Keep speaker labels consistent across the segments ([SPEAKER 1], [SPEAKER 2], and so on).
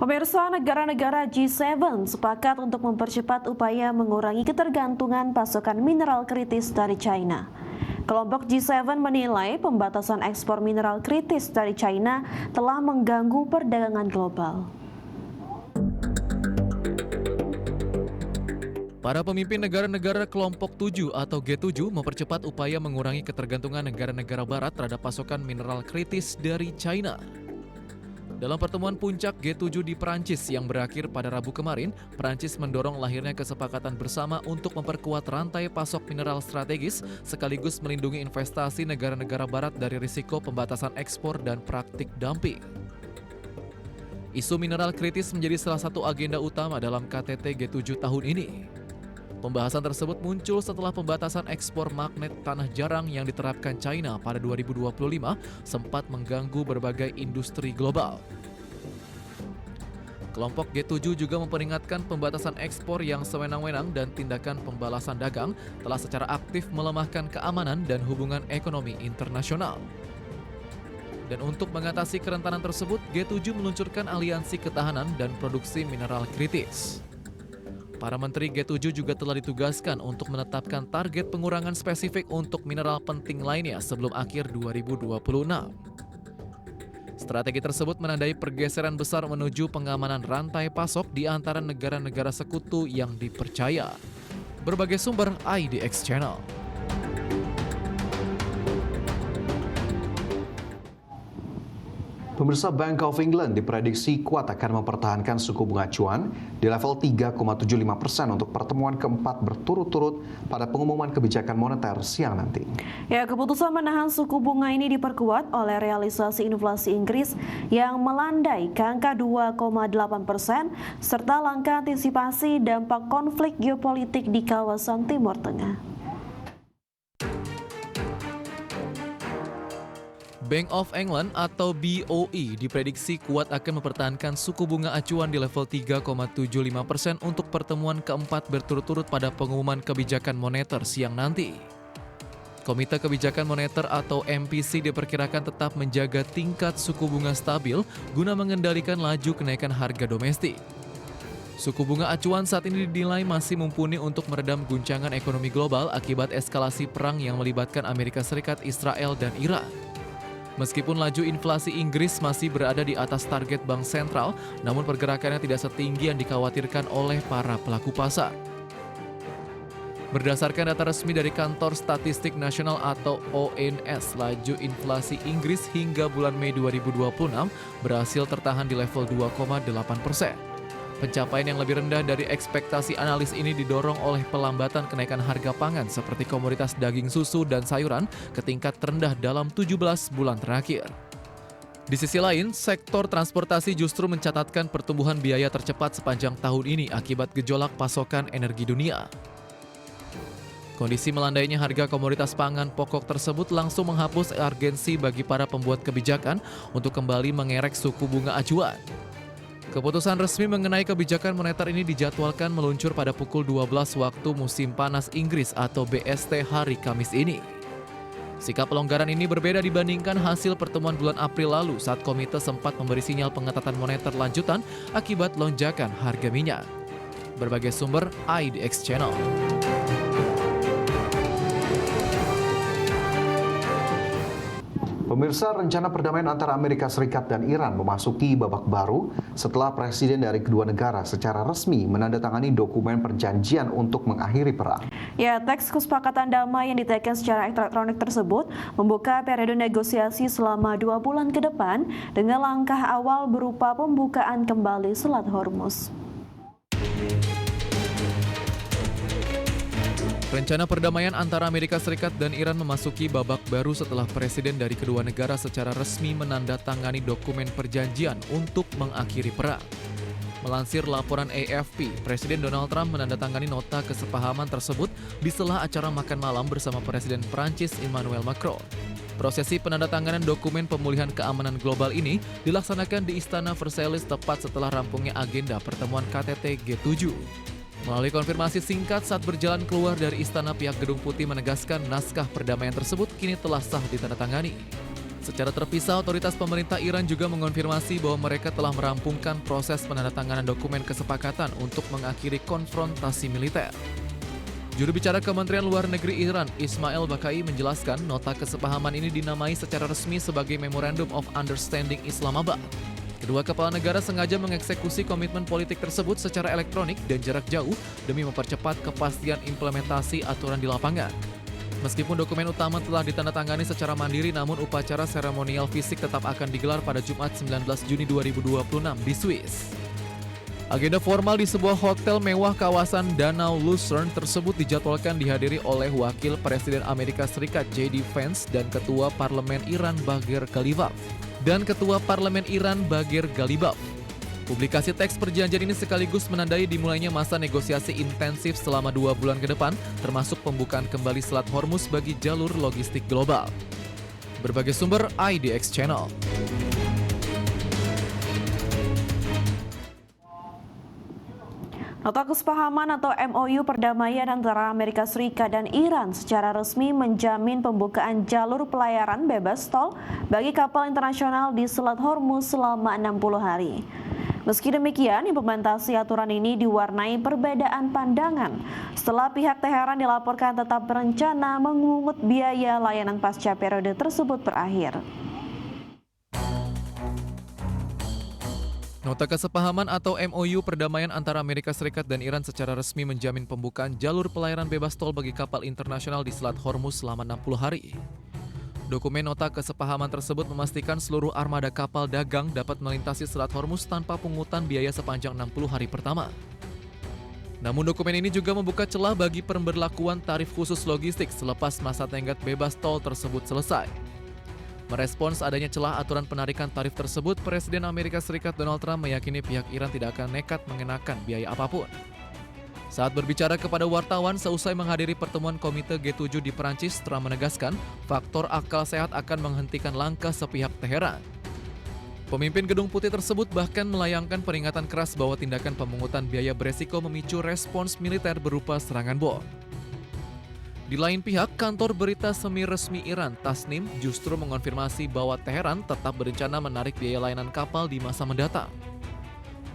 [SPEAKER 1] Pemirsa, negara-negara G7 sepakat untuk mempercepat upaya mengurangi ketergantungan pasokan mineral kritis dari China. Kelompok G7 menilai pembatasan ekspor mineral kritis dari China telah mengganggu perdagangan global.
[SPEAKER 2] Para pemimpin negara-negara kelompok 7 atau G7 mempercepat upaya mengurangi ketergantungan negara-negara barat terhadap pasokan mineral kritis dari China. Dalam pertemuan puncak G7 di Perancis yang berakhir pada Rabu kemarin, Perancis mendorong lahirnya kesepakatan bersama untuk memperkuat rantai pasok mineral strategis sekaligus melindungi investasi negara-negara barat dari risiko pembatasan ekspor dan praktik dumping. Isu mineral kritis menjadi salah satu agenda utama dalam KTT G7 tahun ini. Pembahasan tersebut muncul setelah pembatasan ekspor magnet tanah jarang yang diterapkan China pada 2025 sempat mengganggu berbagai industri global. Kelompok G7 juga memperingatkan pembatasan ekspor yang sewenang-wenang dan tindakan pembalasan dagang telah secara aktif melemahkan keamanan dan hubungan ekonomi internasional. Dan untuk mengatasi kerentanan tersebut, G7 meluncurkan aliansi ketahanan dan produksi mineral kritis. Para menteri G7 juga telah ditugaskan untuk menetapkan target pengurangan spesifik untuk mineral penting lainnya sebelum akhir 2026. Strategi tersebut menandai pergeseran besar menuju pengamanan rantai pasok di antara negara-negara sekutu yang dipercaya. Berbagai sumber IDX Channel.
[SPEAKER 3] Pemirsa, Bank of England diprediksi kuat akan mempertahankan suku bunga acuan di level 3,75% untuk pertemuan keempat berturut-turut pada pengumuman kebijakan moneter siang nanti.
[SPEAKER 1] Ya, keputusan menahan suku bunga ini diperkuat oleh realisasi inflasi Inggris yang melandai ke angka 2,8% serta langkah antisipasi dampak konflik geopolitik di kawasan Timur Tengah.
[SPEAKER 2] Bank of England atau BOE diprediksi kuat akan mempertahankan suku bunga acuan di level 3,75% untuk pertemuan keempat berturut-turut pada pengumuman kebijakan moneter siang nanti. Komite Kebijakan Moneter atau MPC diperkirakan tetap menjaga tingkat suku bunga stabil guna mengendalikan laju kenaikan harga domestik. Suku bunga acuan saat ini dinilai masih mumpuni untuk meredam guncangan ekonomi global akibat eskalasi perang yang melibatkan Amerika Serikat, Israel, dan Iran. Meskipun laju inflasi Inggris masih berada di atas target bank sentral, namun pergerakannya tidak setinggi yang dikhawatirkan oleh para pelaku pasar. Berdasarkan data resmi dari Kantor Statistik Nasional atau ONS, laju inflasi Inggris hingga bulan Mei 2026 berhasil tertahan di level 2,8%. Pencapaian yang lebih rendah dari ekspektasi analis ini didorong oleh pelambatan kenaikan harga pangan seperti komoditas daging susu dan sayuran ke tingkat terendah dalam 17 bulan terakhir. Di sisi lain, sektor transportasi justru mencatatkan pertumbuhan biaya tercepat sepanjang tahun ini akibat gejolak pasokan energi dunia. Kondisi melandainya harga komoditas pangan pokok tersebut langsung menghapus urgensi bagi para pembuat kebijakan untuk kembali mengerek suku bunga acuan. Keputusan resmi mengenai kebijakan moneter ini dijadwalkan meluncur pada pukul 12 waktu musim panas Inggris atau BST hari Kamis ini. Sikap pelonggaran ini berbeda dibandingkan hasil pertemuan bulan April lalu saat komite sempat memberi sinyal pengetatan moneter lanjutan akibat lonjakan harga minyak. Berbagai sumber IDX Channel.
[SPEAKER 3] Pemirsa, rencana perdamaian antara Amerika Serikat dan Iran memasuki babak baru setelah presiden dari kedua negara secara resmi menandatangani dokumen perjanjian untuk mengakhiri perang.
[SPEAKER 1] Ya, teks kesepakatan damai yang diteken secara elektronik tersebut membuka periode negosiasi selama 2 bulan ke depan dengan langkah awal berupa pembukaan kembali Selat Hormuz.
[SPEAKER 2] Rencana perdamaian antara Amerika Serikat dan Iran memasuki babak baru setelah presiden dari kedua negara secara resmi menandatangani dokumen perjanjian untuk mengakhiri perang. Melansir laporan AFP, Presiden Donald Trump menandatangani nota kesepahaman tersebut di sela acara makan malam bersama Presiden Prancis Emmanuel Macron. Prosesi penandatanganan dokumen pemulihan keamanan global ini dilaksanakan di Istana Versailles tepat setelah rampungnya agenda pertemuan KTT G7. Melalui konfirmasi singkat saat berjalan keluar dari istana, pihak Gedung Putih menegaskan naskah perdamaian tersebut kini telah sah ditandatangani. Secara terpisah, otoritas pemerintah Iran juga mengonfirmasi bahwa mereka telah merampungkan proses penandatanganan dokumen kesepakatan untuk mengakhiri konfrontasi militer. Juru bicara Kementerian Luar Negeri Iran, Ismail Bakai, menjelaskan nota kesepahaman ini dinamai secara resmi sebagai Memorandum of Understanding Islamabad. Kedua kepala negara sengaja mengeksekusi komitmen politik tersebut secara elektronik dan jarak jauh demi mempercepat kepastian implementasi aturan di lapangan. Meskipun dokumen utama telah ditandatangani secara mandiri, namun upacara seremonial fisik tetap akan digelar pada Jumat 19 Juni 2026 di Swiss. Agenda formal di sebuah hotel mewah kawasan Danau Lucerne tersebut dijadwalkan dihadiri oleh Wakil Presiden Amerika Serikat J.D. Vance dan Ketua Parlemen Iran Bagher Ghalibaf. Publikasi teks perjanjian ini sekaligus menandai dimulainya masa negosiasi intensif selama 2 bulan ke depan, termasuk pembukaan kembali Selat Hormuz bagi jalur logistik global. Berbagai sumber IDX Channel.
[SPEAKER 1] Nota kesepahaman atau MOU perdamaian antara Amerika Serikat dan Iran secara resmi menjamin pembukaan jalur pelayaran bebas tol bagi kapal internasional di Selat Hormuz selama 60 hari. Meski demikian, implementasi aturan ini diwarnai perbedaan pandangan setelah pihak Teheran dilaporkan tetap berencana mengungut biaya layanan pasca periode tersebut berakhir.
[SPEAKER 2] Nota kesepahaman atau MOU perdamaian antara Amerika Serikat dan Iran secara resmi menjamin pembukaan jalur pelayaran bebas tol bagi kapal internasional di Selat Hormuz selama 60 hari. Dokumen nota kesepahaman tersebut memastikan seluruh armada kapal dagang dapat melintasi Selat Hormuz tanpa pungutan biaya sepanjang 60 hari pertama. Namun dokumen ini juga membuka celah bagi pemberlakuan tarif khusus logistik selepas masa tenggat bebas tol tersebut selesai. Merespons adanya celah aturan penarikan tarif tersebut, Presiden Amerika Serikat Donald Trump meyakini pihak Iran tidak akan nekat mengenakan biaya apapun. Saat berbicara kepada wartawan seusai menghadiri pertemuan Komite G7 di Perancis, Trump menegaskan faktor akal sehat akan menghentikan langkah sepihak Teheran. Pemimpin Gedung Putih tersebut bahkan melayangkan peringatan keras bahwa tindakan pemungutan biaya beresiko memicu respons militer berupa serangan bom. Di lain pihak, kantor berita semi-resmi Iran, Tasnim, justru mengonfirmasi bahwa Teheran tetap berencana menarik biaya layanan kapal di masa mendatang.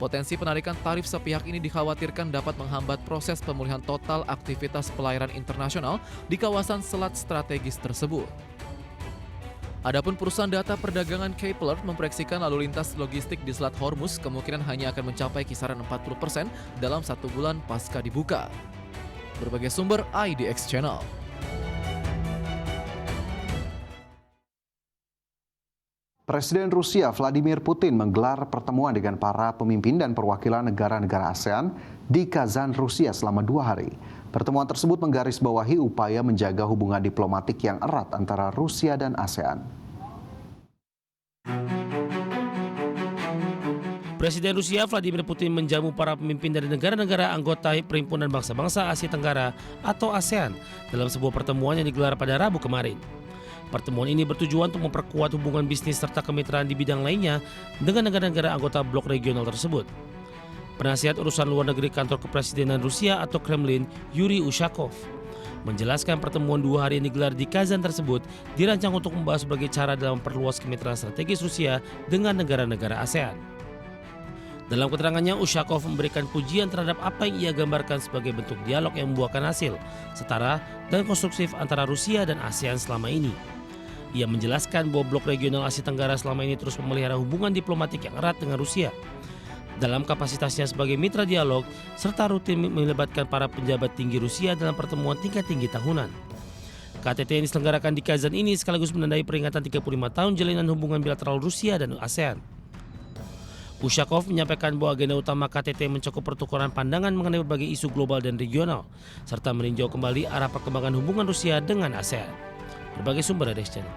[SPEAKER 2] Potensi penarikan tarif sepihak ini dikhawatirkan dapat menghambat proses pemulihan total aktivitas pelayaran internasional di kawasan selat strategis tersebut. Adapun perusahaan data perdagangan Kepler memproyeksikan lalu lintas logistik di Selat Hormuz kemungkinan hanya akan mencapai kisaran 40% dalam 1 bulan pasca dibuka. Berbagai sumber IDX Channel.
[SPEAKER 3] Presiden Rusia Vladimir Putin menggelar pertemuan dengan para pemimpin dan perwakilan negara-negara ASEAN di Kazan, Rusia selama 2 hari. Pertemuan tersebut menggarisbawahi upaya menjaga hubungan diplomatik yang erat antara Rusia dan ASEAN.
[SPEAKER 4] Presiden Rusia Vladimir Putin menjamu para pemimpin dari negara-negara anggota Perhimpunan Bangsa-Bangsa Asia Tenggara atau ASEAN dalam sebuah pertemuan yang digelar pada Rabu kemarin. Pertemuan ini bertujuan untuk memperkuat hubungan bisnis serta kemitraan di bidang lainnya dengan negara-negara anggota blok regional tersebut. Penasihat urusan luar negeri kantor kepresidenan Rusia atau Kremlin, Yuri Ushakov, menjelaskan pertemuan 2 hari yang digelar di Kazan tersebut dirancang untuk membahas berbagai cara dalam memperluas kemitraan strategis Rusia dengan negara-negara ASEAN. Dalam keterangannya, Ushakov memberikan pujian terhadap apa yang ia gambarkan sebagai bentuk dialog yang membuahkan hasil, setara dan konstruktif antara Rusia dan ASEAN selama ini. Ia menjelaskan bahwa blok regional Asia Tenggara selama ini terus memelihara hubungan diplomatik yang erat dengan Rusia. Dalam kapasitasnya sebagai mitra dialog, serta rutin melibatkan para pejabat tinggi Rusia dalam pertemuan tingkat tinggi tahunan. KTT yang diselenggarakan di Kazan ini sekaligus menandai peringatan 35 tahun jalinan hubungan bilateral Rusia dan ASEAN. Ushakov menyampaikan bahwa agenda utama KTT mencakup pertukaran pandangan mengenai berbagai isu global dan regional, serta meninjau kembali arah perkembangan hubungan Rusia dengan ASEAN. Berbagai sumber dari channel.